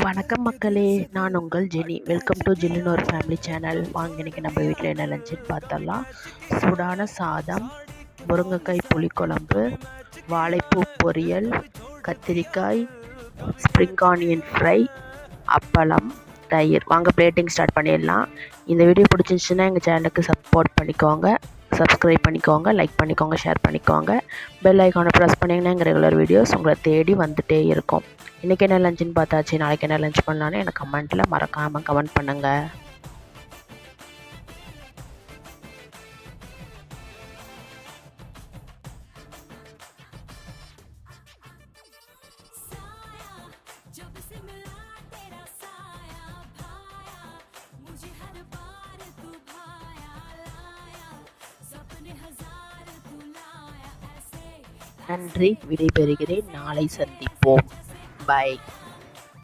வணக்கம் மக்களே, நான் உங்கள் ஜெனி. வெல்கம் டு ஜெனினோர் ஃபேமிலி சேனல். வாங்க இன்னைக்கு நம்ம வீட்டில் என்ன லஞ்சுன்னு பார்த்தலாம். சூடான சாதம், முருங்கைக்காய் புளிக்குழம்பு, வாழைப்பூ பொரியல், கத்திரிக்காய், ஸ்ப்ரிங் ஆனியன் ஃப்ரை, அப்பளம், தயிர். வாங்க பிளேட்டிங் ஸ்டார்ட் பண்ணிடலாம். இந்த வீடியோ பிடிச்சிருந்துச்சுன்னா எங்கள் சேனலுக்கு சப்போர்ட் பண்ணிக்கோங்க, சப்ஸ்கிரைப் பண்ணிக்கோங்க, லைக் பண்ணிக்கோங்க, ஷேர் பண்ணிக்கோங்க. பெல் ஐக்கானை ப்ரெஸ் பண்ணிங்கன்னா எங்கள் ரெகுலர் வீடியோஸ் உங்களை தேடி வந்துகிட்டே இருக்கும். இன்றைக்கி என்ன லஞ்சுன்னு பார்த்தாச்சு. நாளைக்கு என்ன லஞ்ச் பண்ணலான்னு எனக்கு கமெண்ட்டில் மறக்காமல் கமெண்ட் பண்ணுங்கள். நன்றி, விடைபெறுகிறேன். நாளை சந்திப்போம். பாய்.